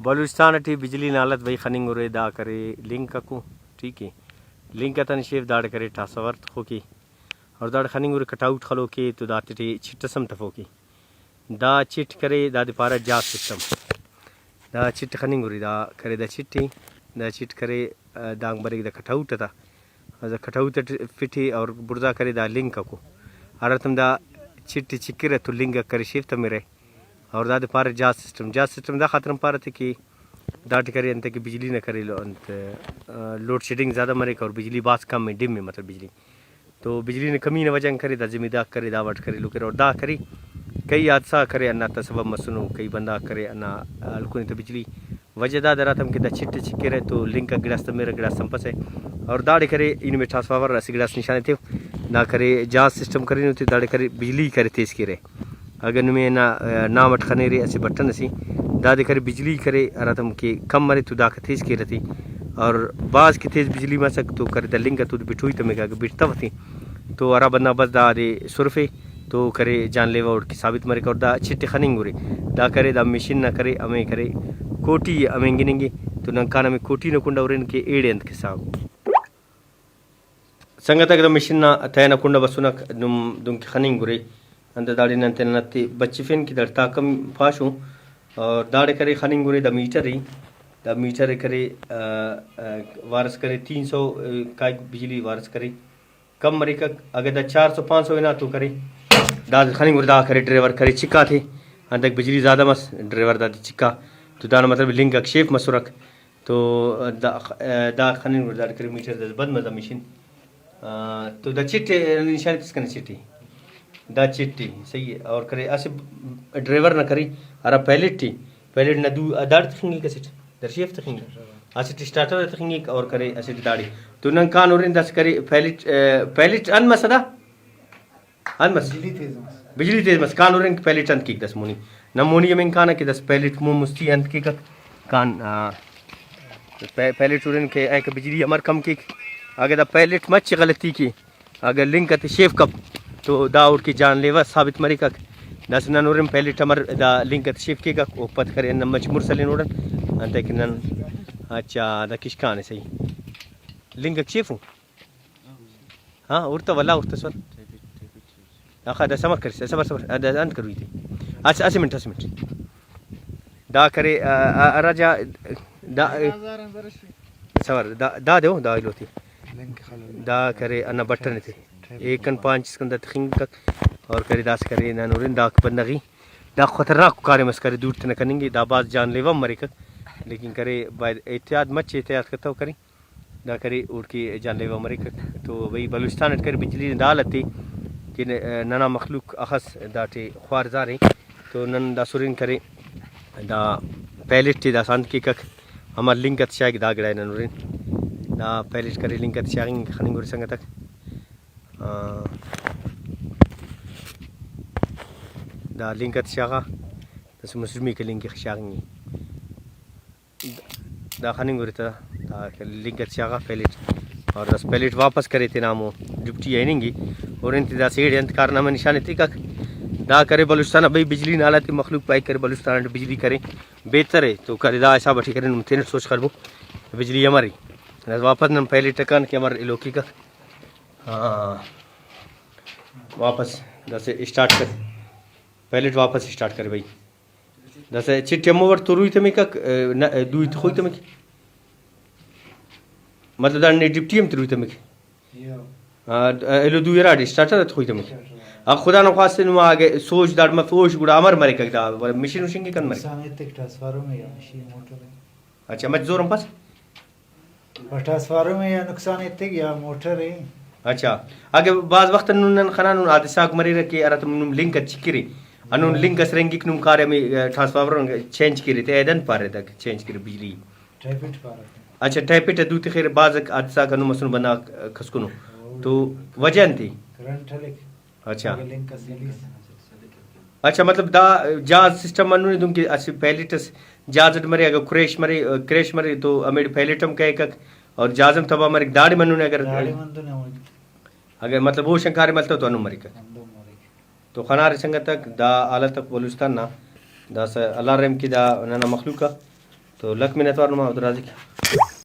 Balochistan T بجلی نالت بھائی خننگ رے دا کرے لنک کو ٹھیک ہے لنک تن شیف داڑ کرے ٹاسورت ہو کی اور داڑ خننگ رے کٹ آؤٹ خلو کے تو دات ٹی چھٹ سم تفو کی دا چٹ کرے دا پارا جا سسٹم دا چٹ خننگ رے دا کرے دا چٹی دا چٹ کرے دانگ برے دا کٹ آؤٹ تا دا کٹ آؤٹ فٹی اور بردا کرے دا لنک کو اور تم دا چٹ چکر تو لنک کرے شیف تم میرے اور دا پارا جا سسٹم دا خاطر پارا تھے کہ داٹ کرے انت کہ بجلی نہ کرے لو انت لوڈ شیڈنگ زیادہ مرے اور بجلی باس کم میں ڈم میں مطلب بجلی تو بجلی نے کمی نہ وجہ کرے دا ذمہ دار کرے دا وٹ کرے لو کرے اور دا کرے کئی حادثہ کرے انا تسبب مسنو کئی بندہ کرے انا الکو تو بجلی وجہ دا درات ہم کہ دا چھٹ چھکے رہے تو لنک کا گلاس تو میرا گلاس سمپس ہے اور داڑے کرے ان میں ٹرانسفارمر اسی گلاس نشانے تھے نہ کرے جاز سسٹم کرے نہیں داڑے کرے بجلی کرے تیز کرے اگر میں نہ مٹ خنے رے ایسے بٹن سی دا دے کرے بجلی کرے اراتم کے کم مرے تو دا کا تیز کی رہتی اور بعض کی تیز بجلی میں سک تو کرے دا لنک تو بٹھوئی تو میں کہا کہ بٹتا ہوتی تو ارا بندہ بس دا دے سرفے تو کرے جان لیوا اور کی ثابت مرے اور دا چھٹے خننگ رے دا کرے دا مشین نہ کرے ہمیں کرے کوٹی ہمیں گنیں گے تو ننکانا میں کوٹی نہ کنڈا اور ان کے ایڑے انت کے ساتھ سنگت اگر مشین نہ تینا کنڈا بسونا دم کی خننگ رے اندر داڑی ننتے نتے بچے فین کی در تاکم فاشوں اور داڑے کرے خننگ گورے دا میٹر کرے وارس کرے 300 کا بجلی وارس کرے کم مرے کا اگر دا 400 500 نا تو کرے دا خننگ گورے دا کرے ڈرائیور کرے چکا تھے اندر بجلی زیادہ مس ڈرائیور دا چکا تو دانا مطلب لنک شیف مسورک تو دا خننگ گورے دا کرے میٹر دا بند مزا مشین تو دا چٹے نشان کس کرنے چٹی دا چٹی صحیح ہے اور کرے ایسے ڈرائیور نہ کری ارا پیلٹ نہ دو داڑ تخنگی کا سٹ در شیف تخنگی ایسے سٹارٹر تخنگی اور کرے ایسے داڑی تو نن کان اور دس کرے پیلٹ ان مسدا ان مس بجلی تیز مس کان اور پیلٹ ان کی دس مونی نہ مونی میں کان کہ دس پیلٹ مو مستی ان کی کان پیلٹ اور کے ایک بجلی امر کم کی اگر دا پیلٹ مچ غلطی کی اگر لنک تے شیف کپ تو دا اور کی جان لیوا ثابت مری کا دس نن اور پہلے ٹمر دا لنک تے شیف کی کا اوپر کرے نہ مچ مرسلین اورن انت کہ نن اچھا دا کش کان ہے صحیح لنک شیف ہاں اورتا ولا اورتا سر اخا دا سمر کر صبر دا انت کروی تھی اچھا 80 منٹ دا کرے راجا دا صبر دا دیو دا لوتی دا کرے انا بٹن تھے ایک 5 سکند تخنگ اور کرے داس کرے نہ نورین دا بندگی دا خطرناک کار مس کرے دور تن کنیں گے دا باز جان لیوا مرے لیکن کرے احتیاط مچ احتیاط کرتا کریں دا کرے اور کی جان لیوا مرے تو بھائی بلوچستان کر بجلی دالتی کہ ننا مخلوق اخص دا ٹے خوار زارے تو نن دا سورین کرے دا پیلٹ دا سانت کی کک ہمار لنکت شاگ دا گڑا نہ نورین دا پیلٹ کرے لنکت شاگیں خننگ ور سنگ تک دا لنکت شاغا دس مسلمی کے لنک شاغنی دا خننگ ورتا دا لنکت شاغا پیلٹ اور دس پیلٹ واپس کرے تھے نامو ڈپٹی اینیں گی اور انت دا سیڑ انت کارنامہ نشانے تھی کا دا کرے بلوچستان بھائی بجلی نہ لاتی مخلوق پائی کرے بلوچستان بجلی کرے بہتر ہے تو کرے دا ایسا بٹھی کرے تین سوچ کربو بجلی ہماری واپس نم پہلے ٹکان کے ہمارے لوکی کا واپس دس اسٹارٹ کر پیلٹ واپس اسٹارٹ کر بھائی دس چٹی موور تو روئی تمہیں کا دوئی تو خوئی تمہیں مطلب دا نے ڈپٹی ہم تروئی تمہیں ایلو دوئی راڈی اسٹارٹر تو خوئی تمہیں اب خدا نہ خواستے نو آگے سوچ دار میں فوش گڑا امر مرے کا دا مشین وشین کی کن مرے ٹرانسفارمر میں یا مشین موٹر ہے اچھا مت زورم پاس ٹرانسفارمر میں یا نقصان ہے یا موٹر ہے اچھا آگے بعض وقت نن خنان حادثہ مرے رکھے ارتم لنک چکری انون لنک سرنگی کنم کار میں ٹرانسفارمر چینج کی رہتے ایدن پارے تک چینج کی بجلی ٹیپٹ پارے اچھا ٹیپٹ دوتی خیر بعض حادثہ کنو مسن بنا کھسکنو تو وجہ تھی کرنٹ لک اچھا لنک کا سیریز اچھا مطلب دا جاز سسٹم انو دم کی اسی پیلٹس جاز مرے اگر کریش مرے تو امیڈ پیلٹم کا ایک اور جازم تبا مرے داڑی منو نے اگر مطلب وہ شنکار ملتا تو انو مرے کا تو خنار سنگت تک دا آلہ تک بلوچستان نا دا اللہ رحم کی دا نانا مخلوقہ تو لک منت وار ما عبد الرازق